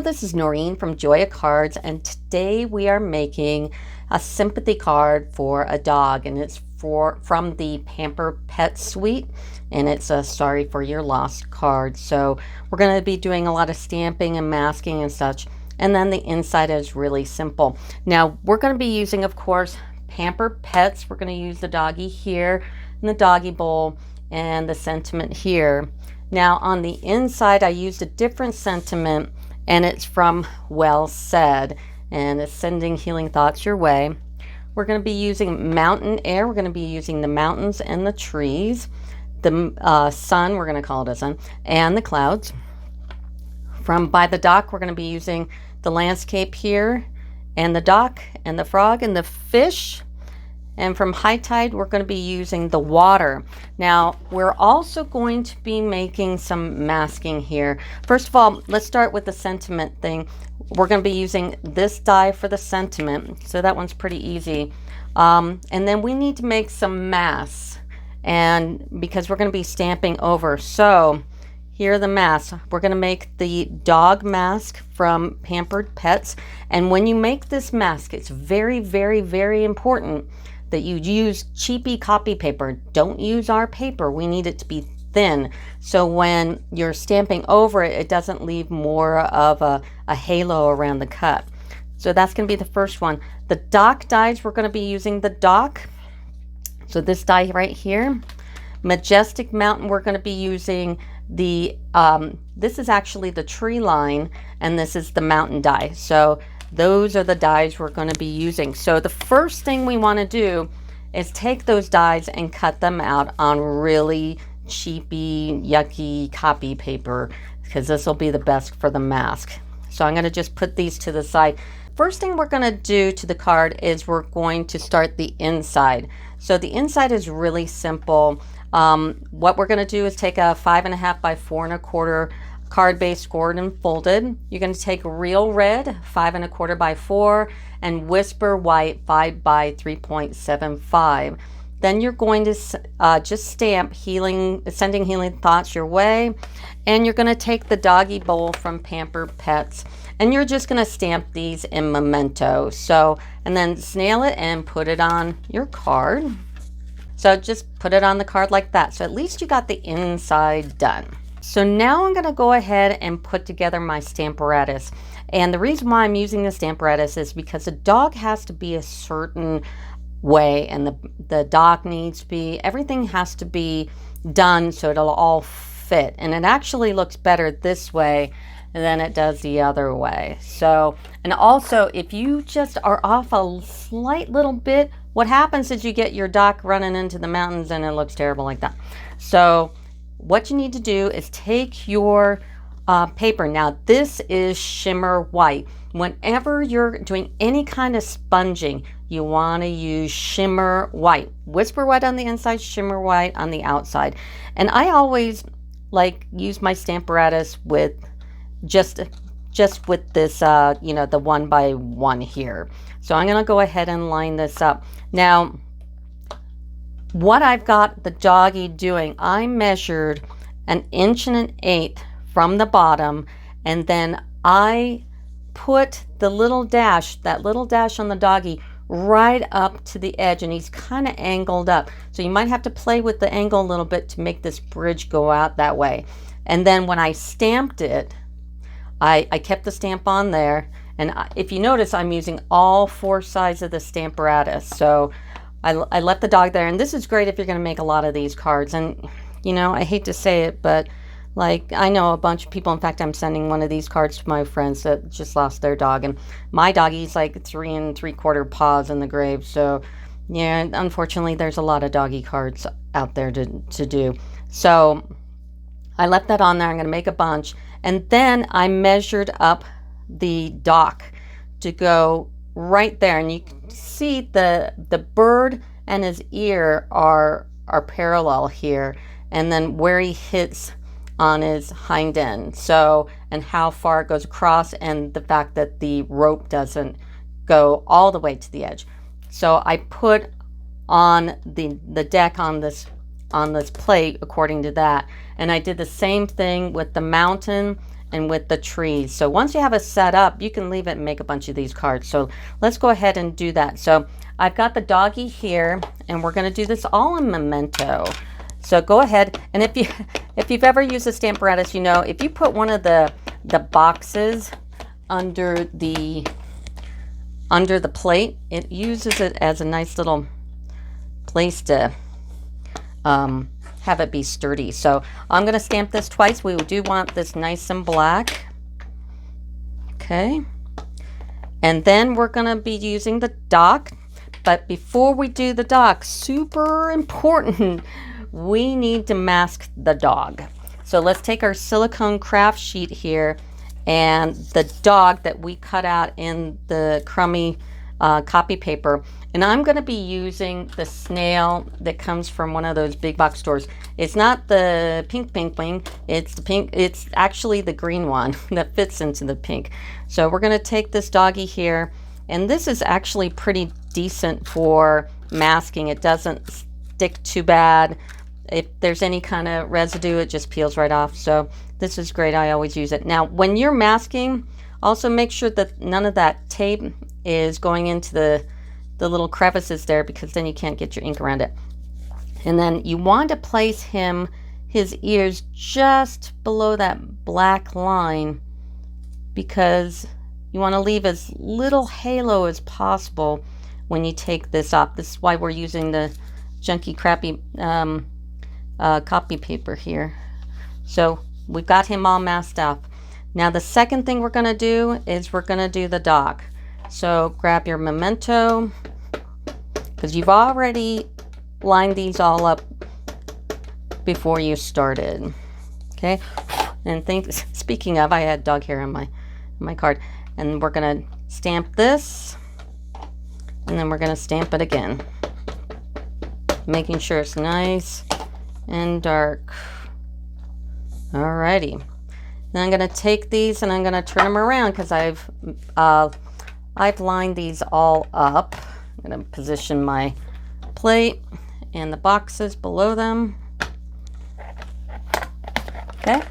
this is Noreen from Joya Cards, and today we are making a sympathy card for a dog, and it's from the Pampered Pet Suite, and it's a sorry for your lost card. So we're going to be doing a lot of stamping and masking and such, and then the inside is really simple. Now we're going to be using, of course, Pampered Pets. We're going to use the doggy here in the doggy bowl and the sentiment here. Now on the inside I used a different sentiment, and it's from Well Said, and it's sending healing thoughts your way. We're going to be using mountain air. We're going to be using the mountains and the trees, the sun, we're going to call it a sun, and the clouds. From By the Dock, we're going to be using the landscape here, and the dock, and the frog, and the fish. And from High Tide, we're going to be using the water. Now, we're also going to be making some masking here. First of all, let's start with the sentiment thing. We're going to be using this die for the sentiment, so that one's pretty easy. And then we need to make some masks, and because we're going to be stamping over. So here are the masks. We're going to make the dog mask from Pampered Pets. And when you make this mask, it's very, very, very important that you use cheapy copy paper. Don't use our paper. We need it to be thin, so when you're stamping over it, it doesn't leave more of a halo around the cut. So that's going to be the first one. The dock dies, we're going to be using the dock. So this die right here. Majestic Mountain, we're going to be using the, this is actually the tree line, and this is the mountain die. So those are the dies we're going to be using. So the first thing we want to do is take those dies and cut them out on really cheapy, yucky copy paper, because this will be the best for the mask. So I'm going to just put these to the side. First thing we're going to do to the card is we're going to start the inside. So the inside is really simple. What we're going to do is take a 5.5 by 4 1/4 card base scored and folded. You're going to take real red 5 1/4 by 4 and whisper white 5 by 3.75. Then you're going to just stamp sending healing thoughts your way, and you're going to take the doggy bowl from Pampered Pets, and you're just going to stamp these in memento. So, and then snail it and put it on your card. So just put it on the card like that. So at least you got the inside done. So now I'm going to go ahead and put together my Stamparatus. And the reason why I'm using the Stamparatus is because the dog has to be a certain way, and the dog needs to be, everything has to be done so it'll all fit. And it actually looks better this way than it does the other way. So, and also if you just are off a slight little bit, what happens is you get your dog running into the mountains and it looks terrible like that. So what you need to do is take your paper. Now this is shimmer white. Whenever you're doing any kind of sponging, you want to use shimmer white. Whisper white on the inside, shimmer white on the outside. And I always like use my Stamparatus with just with this, you know, the 1 by 1 here. So I'm going to go ahead and line this up. Now, what I've got the doggy doing, I measured 1 1/8 from the bottom, and then I put the little dash, that little dash on the doggy, right up to the edge, and he's kind of angled up. So you might have to play with the angle a little bit to make this bridge go out that way. And then when I stamped it, I kept the stamp on there, and if you notice, I'm using all 4 sides of the Stamparatus. So I left the dog there, and this is great if you're going to make a lot of these cards. And you know, I hate to say it, but like, I know a bunch of people, in fact, I'm sending one of these cards to my friends that just lost their dog, and my doggy's like 3 3/4 paws in the grave. So yeah, unfortunately there's a lot of doggy cards out there to do. So I left that on there. I'm going to make a bunch, and then I measured up the dock to go right there, and you can see the bird and his ear are parallel here, and then where he hits on his hind end, so, and how far it goes across, and the fact that the rope doesn't go all the way to the edge. So I put on the deck on this plate according to that, and I did the same thing with the mountain and with the trees. So once you have it set up, you can leave it and make a bunch of these cards. So let's go ahead and do that. So I've got the doggy here, and we're going to do this all in Memento. So go ahead, and if you've ever used a Stamparatus, you know if you put one of the boxes under the plate, it uses it as a nice little place to have it be sturdy. So I'm going to stamp this twice. We do want this nice and black. Okay. And then we're going to be using the dock. But before we do the dock, super important, we need to mask the dog. So let's take our silicone craft sheet here and the dog that we cut out in the crummy copy paper. And I'm going to be using the snail that comes from one of those big box stores. It's not the pink wing. It's the pink. It's actually the green one that fits into the pink. So we're going to take this doggy here. And this is actually pretty decent for masking. It doesn't stick too bad. If there's any kind of residue, it just peels right off. So this is great. I always use it. Now, when you're masking, also make sure that none of that tape is going into the little crevices there, because then you can't get your ink around it. And then you want to place his ears just below that black line, because you want to leave as little halo as possible when you take this off. This is why we're using the junky, crappy copy paper here. So we've got him all masked up. Now the second thing we're going to do is we're going to do the dock. So grab your Memento, because you've already lined these all up before you started. Okay, and speaking of, I had dog hair on my card, and we're gonna stamp this, and then we're gonna stamp it again, making sure it's nice and dark. Alrighty, then I'm gonna take these and I'm gonna turn them around, because I've lined these all up. I'm going to position my plate and the boxes below them. Okay.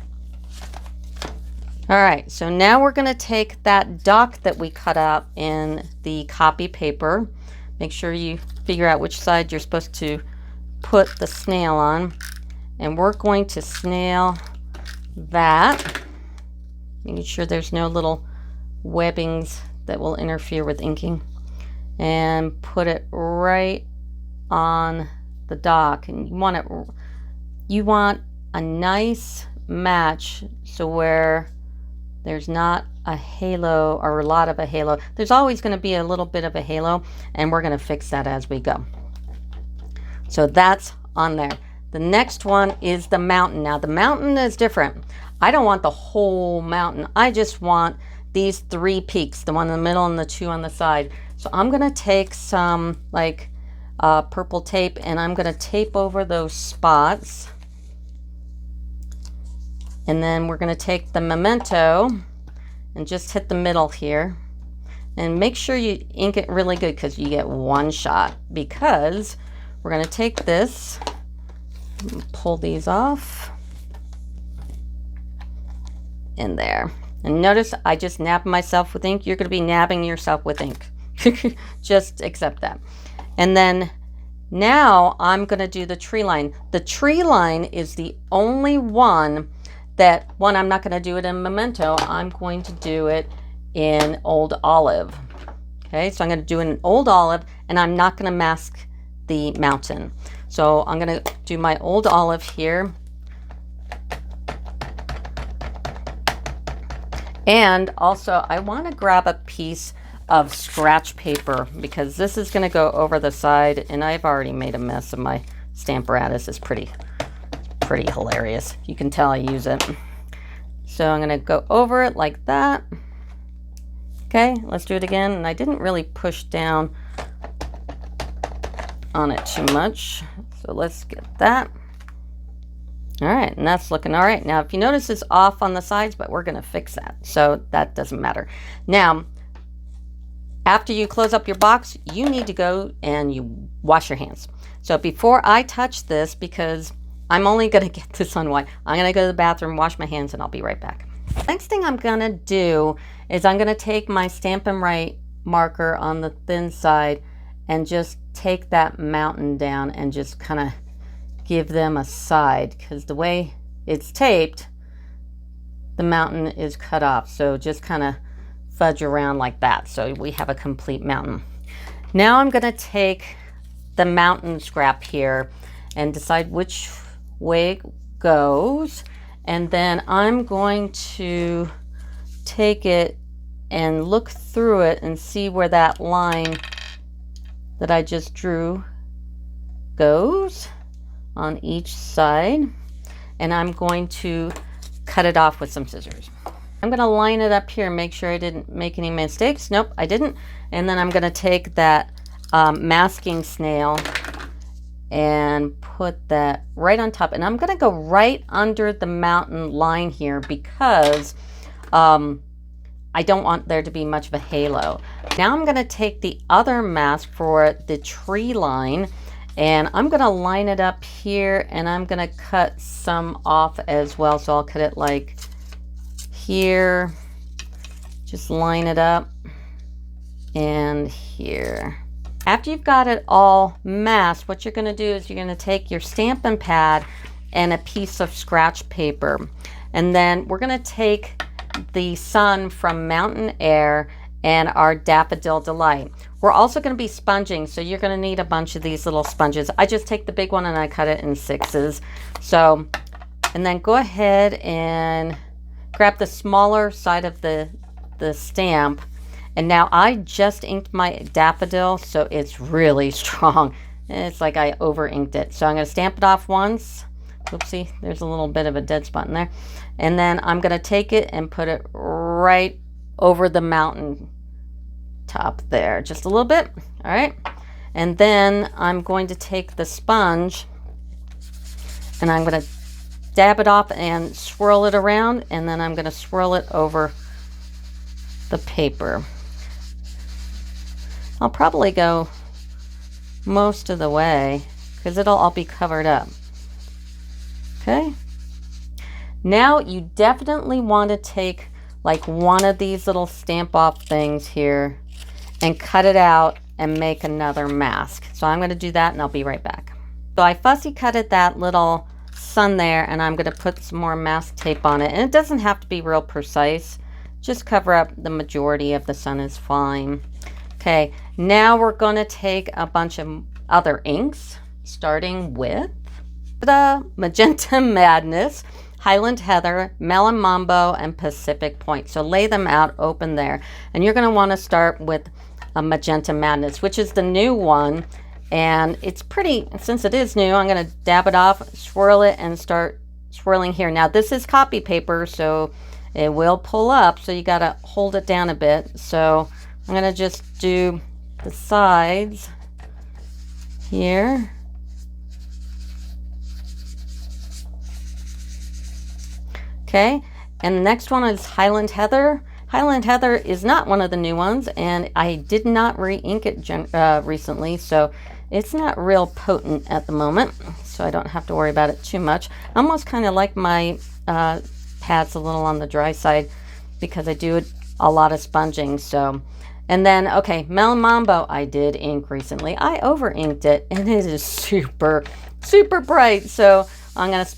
All right, so now we're going to take that dock that we cut out in the copy paper. Make sure you figure out which side you're supposed to put the snail on. And we're going to snail that, making sure there's no little webbings that will interfere with inking, and put it right on the dock. And you want a nice match, so where there's not a halo or a lot of a halo. There's always going to be a little bit of a halo, and we're going to fix that as we go. So that's on there. The next one is the mountain. Now the mountain is different. I don't want the whole mountain. I just want these 3 peaks, the one in the middle and the 2 on the side. So I'm going to take some purple tape, and I'm going to tape over those spots. And then we're going to take the Memento and just hit the middle here. And make sure you ink it really good, because you get one shot. Because we're going to take this, pull these off, in there. And notice I just nabbed myself with ink. You're going to be nabbing yourself with ink. Just accept that. And then now I'm going to do the tree line. The tree line is the only one that, I'm not going to do it in Memento. I'm going to do it in Old Olive. Okay, so I'm going to do it in Old Olive, and I'm not going to mask the mountain. So I'm going to do my Old Olive here. And also, I want to grab a piece of scratch paper, because this is going to go over the side, and I've already made a mess of my Stamparatus. It's pretty hilarious. You can tell I use it. So I'm going to go over it like that. Okay, let's do it again. And I didn't really push down on it too much. So let's get that. All right, and that's looking all right. Now, if you notice, it's off on the sides, but we're going to fix that. So that doesn't matter. Now, after you close up your box, you need to go and you wash your hands. So before I touch this, because I'm only going to get this on white, I'm going to go to the bathroom, wash my hands, and I'll be right back. Next thing I'm gonna do is I'm gonna take my Stampin' Right marker on the thin side and just take that mountain down and just kind of give them a side, because the way it's taped, the mountain is cut off. So just kind of fudge around like that so we have a complete mountain. Now I'm going to take the mountain scrap here and decide which way it goes, and then I'm going to take it and look through it and see where that line that I just drew goes on each side, and I'm going to cut it off with some scissors. I'm going to line it up here, make sure I didn't make any mistakes. Nope, I didn't. And then I'm going to take that masking snail and put that right on top, and I'm going to go right under the mountain line here because I don't want there to be much of a halo. Now I'm going to take the other mask for the tree line, and I'm going to line it up here, and I'm going to cut some off as well. So I'll cut it like here, just line it up, and here. After you've got it all masked, what you're going to do is you're going to take your Stampin' Pad and a piece of scratch paper, and then we're going to take the sun from Mountain Air and our Daffodil Delight. We're also going to be sponging, so you're going to need a bunch of these little sponges. I just take the big one and I cut it in 6s. So, and then go ahead and grab the smaller side of the stamp. And now I just inked my daffodil, so it's really strong. It's like I over inked it. So I'm going to stamp it off once. Oopsie, there's a little bit of a dead spot in there. And then I'm going to take it and put it right over the mountain top there, just a little bit. All right. And then I'm going to take the sponge and I'm going to dab it off and swirl it around, and then I'm going to swirl it over the paper. I'll probably go most of the way because it'll all be covered up. Okay. Now you definitely want to take like one of these little stamp off things here and cut it out and make another mask. So I'm going to do that and I'll be right back. So I fussy cutted that little sun there, and I'm going to put some more mask tape on it. And it doesn't have to be real precise. Just cover up the majority of the sun is fine. Okay, now we're going to take a bunch of other inks, starting with the Magenta Madness, Highland Heather, Melon Mambo, and Pacific Point. So lay them out open there. And you're going to want to start with a Magenta Madness, which is the new one. And it's pretty, since it is new, I'm going to dab it off, swirl it, and start swirling here. Now this is copy paper, so it will pull up, so you got to hold it down a bit. So I'm going to just do the sides here. Okay, and the next one is Highland Heather. Highland Heather is not one of the new ones, and I did not re-ink it recently, so it's not real potent at the moment, so I don't have to worry about it too much. I almost kind of like my pads a little on the dry side because I do a lot of sponging. So, and then, okay, Melon Mambo I did ink recently. I over inked it, and it is super, super bright. So I'm going to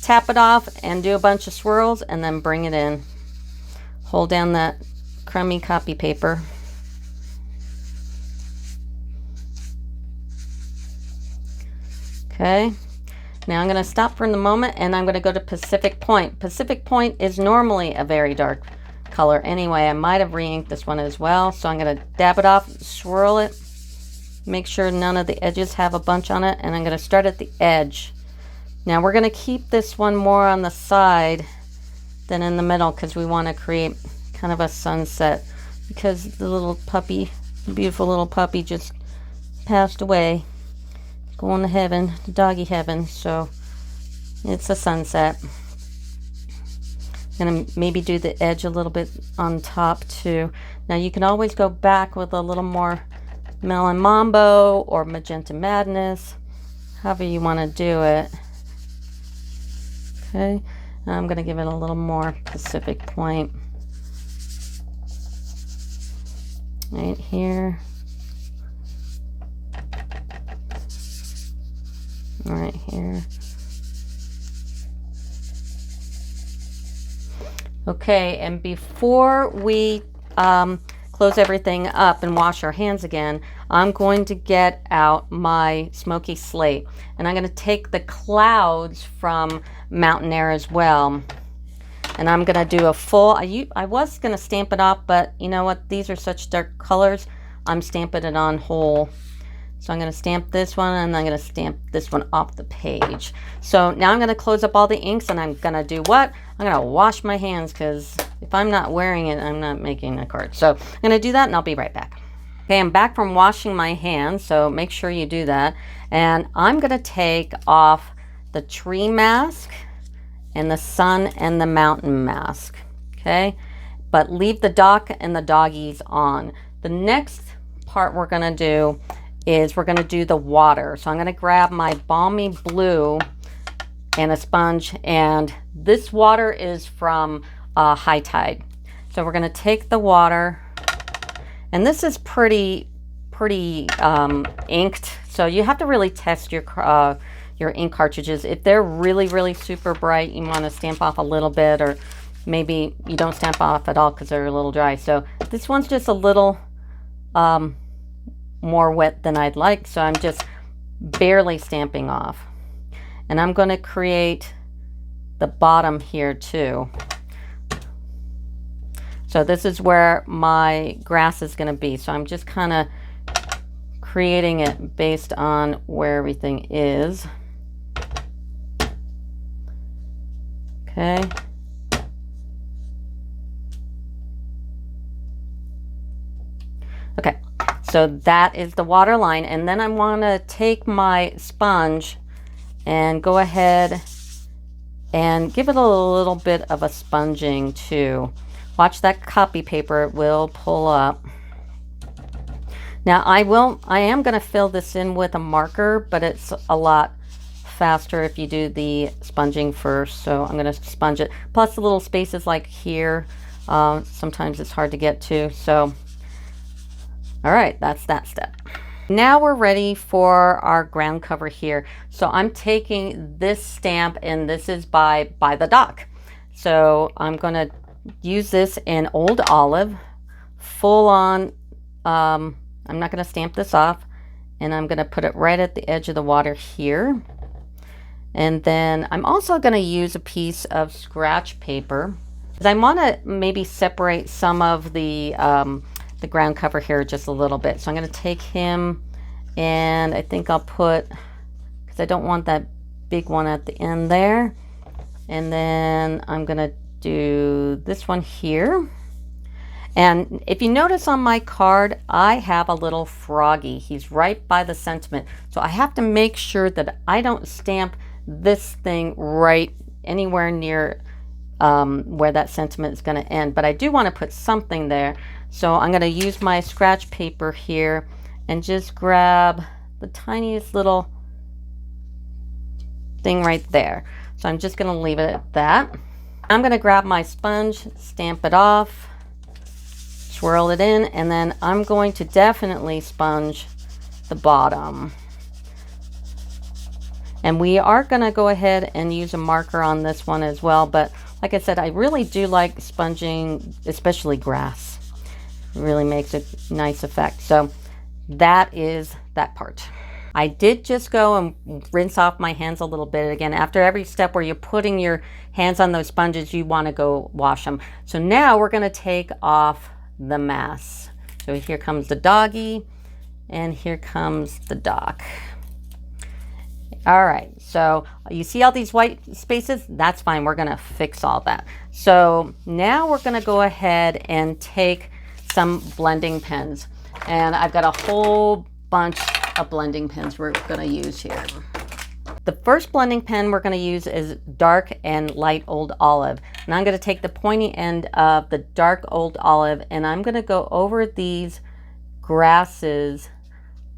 tap it off and do a bunch of swirls and then bring it in. Hold down that crummy copy paper. Okay, now I'm going to stop for the moment and I'm going to go to Pacific Point. Pacific Point is normally a very dark color anyway. I might have re-inked this one as well. So I'm going to dab it off, swirl it, make sure none of the edges have a bunch on it, and I'm going to start at the edge. Now we're going to keep this one more on the side than in the middle because we want to create kind of a sunset, because the little puppy, beautiful little puppy, just passed away. Going to heaven, to doggy heaven, so it's a sunset. I'm going to maybe do the edge a little bit on top too. Now you can always go back with a little more Melon Mambo or Magenta Madness, however you want to do it. Okay, I'm going to give it a little more Pacific point right here. Right here. Okay, and before we close everything up and wash our hands again, I'm going to get out my smoky slate, and I'm going to take the clouds from Mountain Air as well, and I'm going to do a full, I was going to stamp it off, but you know what, these are such dark colors, I'm stamping it on whole. So I'm going to stamp this one, and I'm going to stamp this one off the page. So now I'm going to close up all the inks, and I'm going to do what? I'm going to wash my hands, because if I'm not wearing it, I'm not making a card. So I'm going to do that, and I'll be right back. Okay, I'm back from washing my hands, so make sure you do that. And I'm going to take off the tree mask and the sun and the mountain mask. Okay, but leave the duck and the doggies on. The next part we're going to do is we're going to do the water. So I'm going to grab my balmy blue and a sponge, and this water is from High Tide. So we're going to take the water, and this is pretty inked, so you have to really test your ink cartridges. If they're really super bright, you want to stamp off a little bit, or maybe you don't stamp off at all because they're a little dry. So this one's just a little more wet than I'd like, so I'm just barely stamping off. And I'm going to create the bottom here too. So this is where my grass is going to be, so I'm just kind of creating it based on where everything is. Okay. Okay, so that is the water line, and then I want to take my sponge and go ahead and give it a little bit of a sponging too. Watch that copy paper, it will pull up. Now I am going to fill this in with a marker, but it's a lot faster if you do the sponging first. So I'm going to sponge it. Plus the little spaces like here, sometimes it's hard to get to. So all right, that's that step. Now we're ready for our ground cover here. So I'm taking this stamp, and this is by the Dock. So I'm going to use this in Old Olive, full on. I'm not going to stamp this off, and I'm going to put it right at the edge of the water here. And then I'm also going to use a piece of scratch paper, because I want to maybe separate some of the ground cover here just a little bit. So I'm going to take him, and I think I'll put, because I don't want that big one at the end there, and then I'm going to do this one here. And if you notice on my card, I have a little froggy. He's right by the sentiment, so I have to make sure that I don't stamp this thing right anywhere near where that sentiment is going to end, but I do want to put something there. So I'm going to use my scratch paper here and just grab the tiniest little thing right there. So I'm just going to leave it at that. I'm going to grab my sponge, stamp it off, swirl it in, and then I'm going to definitely sponge the bottom. And we are going to go ahead and use a marker on this one as well, but like I said, I really do like sponging, especially grass. It really makes a nice effect. So that is that part. I did just go and rinse off my hands a little bit. Again, after every step where you're putting your hands on those sponges, you want to go wash them. So now we're going to take off the mask. So here comes the doggy, and here comes the Dock. All right, so you see all these white spaces? That's fine, we're gonna fix all that. So now we're gonna go ahead and take some blending pens. And I've got a whole bunch of blending pens we're gonna use here. The first blending pen we're gonna use is dark and light Old Olive. And I'm gonna take the pointy end of the dark Old Olive, and I'm gonna go over these grasses,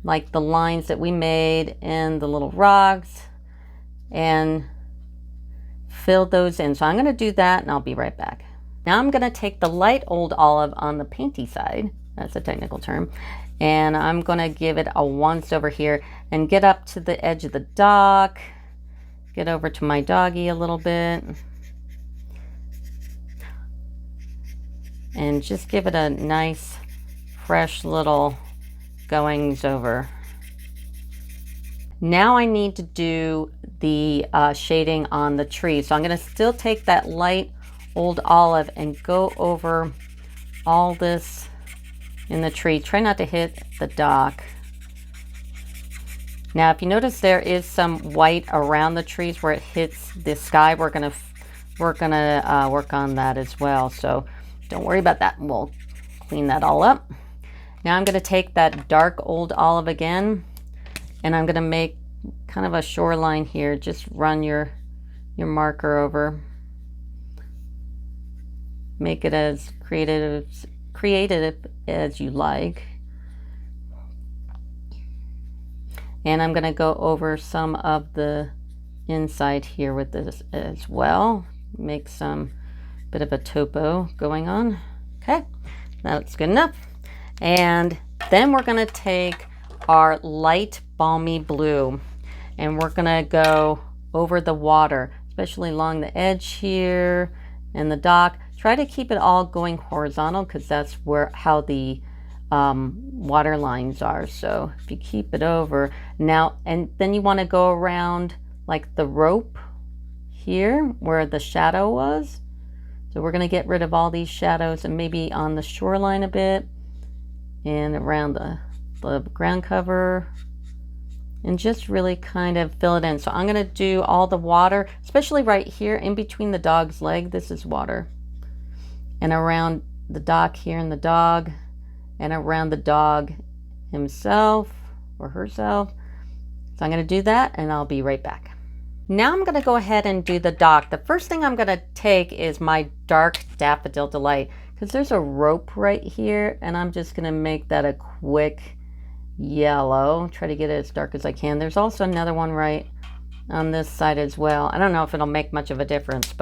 like the lines that we made and the little rocks, and fill those in. So I'm going to do that and I'll be right back. Now I'm going to take the light old olive on the painty side, that's a technical term, and I'm going to give it a once over here and get up to the edge of the dock, get over to my doggy a little bit, and just give it a nice fresh little goings over. Now I need to do the shading on the tree. So I'm going to still take that light old olive and go over all this in the tree. Try not to hit the dock. Now if you notice there is some white around the trees where it hits the sky, we're gonna work on that as well. So don't worry about that. We'll clean that all up. Now I'm going to take that dark old olive again, and I'm going to make kind of a shoreline here. Just run your marker over. Make it as creative as you like. And I'm going to go over some of the inside here with this as well. Make some bit of a topo going on. Okay, that's good enough. And then we're going to take our light balmy blue and we're going to go over the water, especially along the edge here and the dock. Try to keep it all going horizontal because that's how the water lines are. So if you keep it over now, and then you want to go around like the rope here where the shadow was. So we're going to get rid of all these shadows and maybe on the shoreline a bit and around the ground cover, and just really kind of fill it in. So I'm going to do all the water, especially right here in between the dog's leg. This is water. And around the dock here and the dog, and around the dog himself or herself. So I'm going to do that and I'll be right back. Now I'm going to go ahead and do the dock. The first thing I'm going to take is my dark Daffodil Delight, because there's a rope right here, and I'm just going to make that a quick yellow. Try to get it as dark as I can. There's also another one right on this side as well. I don't know if it'll make much of a difference,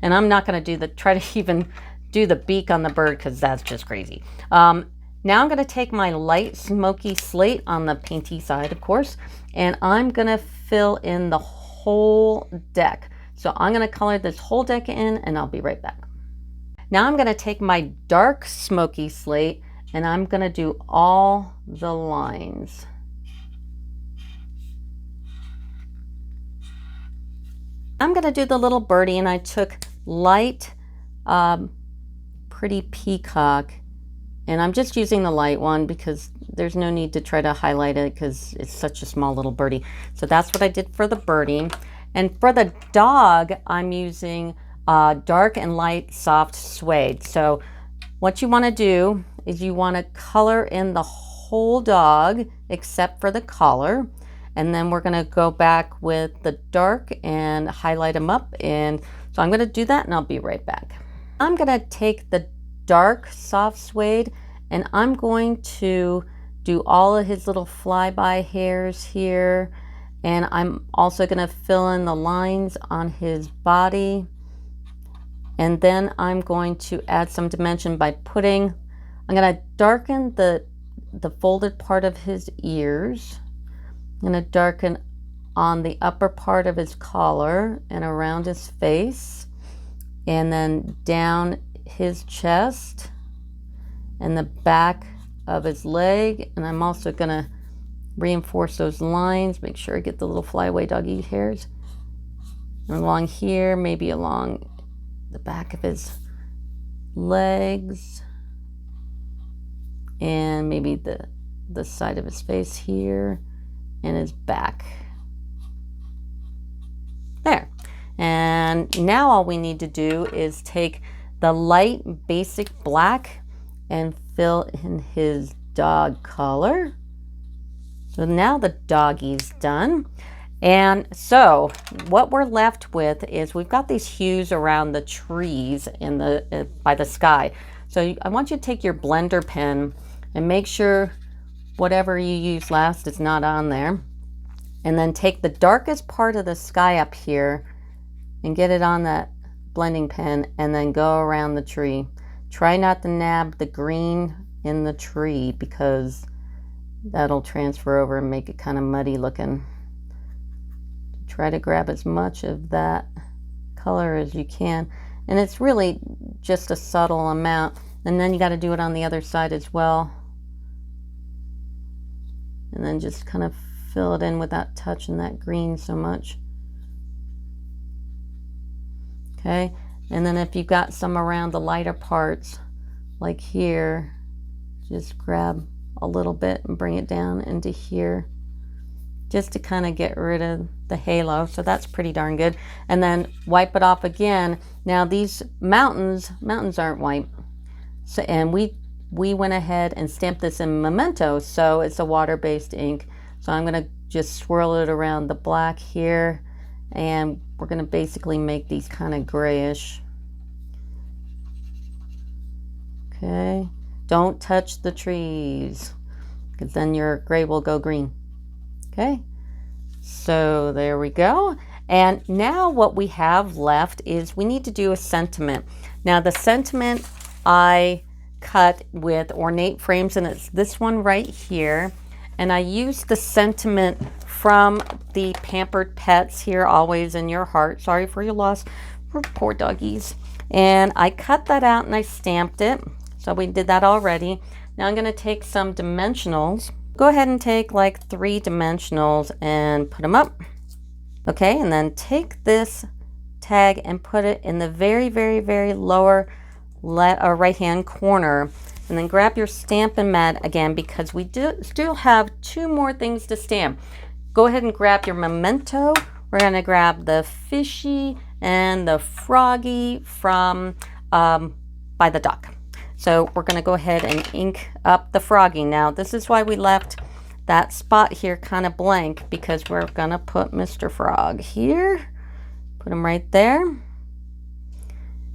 and I'm not going to try to even do the beak on the bird because that's just crazy. Now I'm going to take my light smoky slate on the painty side, of course, and I'm going to fill in the whole deck. So I'm going to color this whole deck in and I'll be right back. Now I'm going to take my dark smoky slate and I'm going to do all the lines. I'm going to do the little birdie, and I took light Pretty Peacock, and I'm just using the light one because there's no need to try to highlight it because it's such a small little birdie. So that's what I did for the birdie. And for the dog, I'm using dark and light soft suede. So what you want to do is you want to color in the whole dog except for the collar, and then we're going to go back with the dark and highlight them up. And so I'm going to do that and I'll be right back. I'm going to take the dark soft suede and I'm going to do all of his little flyby hairs here, and I'm also going to fill in the lines on his body. And then I'm going to add some dimension by I'm going to darken the folded part of his ears. I'm going to darken on the upper part of his collar and around his face, and then down his chest and the back of his leg. And I'm also going to reinforce those lines, make sure I get the little flyaway doggy hairs. And along here, maybe along the back of his legs, and maybe the side of his face here and his back. There. And now all we need to do is take the light basic black and fill in his dog color. So now the doggy's done. And so what we're left with is we've got these hues around the trees in by the sky. So I want you to take your blender pen and make sure whatever you used last is not on there. And then take the darkest part of the sky up here and get it on that blending pen and then go around the tree. Try not to nab the green in the tree because that'll transfer over and make it kind of muddy looking. Try to grab as much of that color as you can, and it's really just a subtle amount. And then you got to do it on the other side as well, and then just kind of fill it in without touching that green so much. Okay, and then if you've got some around the lighter parts like here, just grab a little bit and bring it down into here just to kind of get rid of the halo. So that's pretty darn good. And then wipe it off again. Now these mountains aren't white. So, and we went ahead and stamped this in Memento, so it's a water-based ink. So I'm gonna just swirl it around the black here, and we're gonna basically make these kind of grayish. Okay, don't touch the trees because then your gray will go green. Okay, so there we go. And now what we have left is we need to do a sentiment. Now the sentiment I cut with ornate frames, and it's this one right here. And I used the sentiment from the Pampered Pets here, always in your heart. Sorry for your loss, poor doggies. And I cut that out and I stamped it. So we did that already. Now I'm going to take some dimensionals. Go ahead and take like 3 dimensionals and put them up. Okay, and then take this tag and put it in the very, very, very lower right hand corner. And then grab your Stampin' mat again, because we still have 2 more things to stamp. Go ahead and grab your Memento. We're going to grab the fishy and the froggy from By the Duck. So we're going to go ahead and ink up the froggy. Now this is why we left that spot here kind of blank, because we're going to put Mr. Frog here. Put him right there.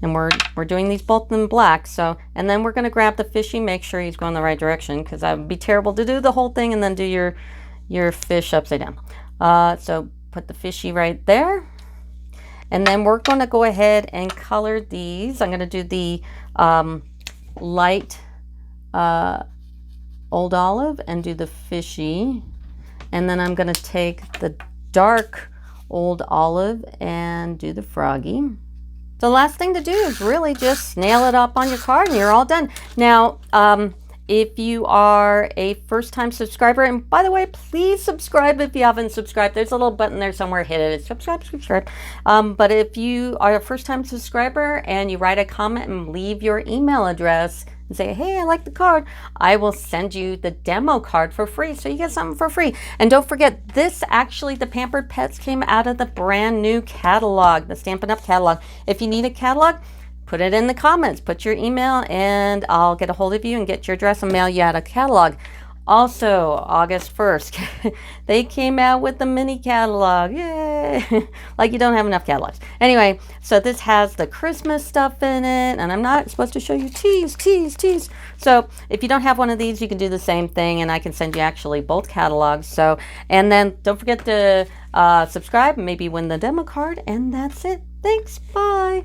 And we're doing these both in black. So, and then we're going to grab the fishy, make sure he's going the right direction, because that would be terrible to do the whole thing and then do your fish upside down. So put the fishy right there. And then we're going to go ahead and color these. I'm going to do the light old olive and do the fishy. And then I'm going to take the dark old olive and do the froggy. The last thing to do is really just nail it up on your card and you're all done. Now, if you are a first-time subscriber, and by the way, please subscribe if you haven't subscribed. There's a little button there somewhere, hit it. It's subscribe. But if you are a first-time subscriber and you write a comment and leave your email address and say, hey, I like the card, I will send you the demo card for free, so you get something for free. And don't forget, this actually, the Pampered Pets came out of the brand new catalog, the Stampin' Up catalog. If you need a catalog, put it in the comments, put your email, and I'll get a hold of you and get your address and mail you out a catalog. Also, August 1st, they came out with the mini catalog. Yay! Like you don't have enough catalogs. Anyway, so this has the Christmas stuff in it, and I'm not supposed to show you tease. So if you don't have one of these, you can do the same thing, and I can send you actually both catalogs. So, and then don't forget to subscribe and maybe win the demo card, and that's it. Thanks. Bye.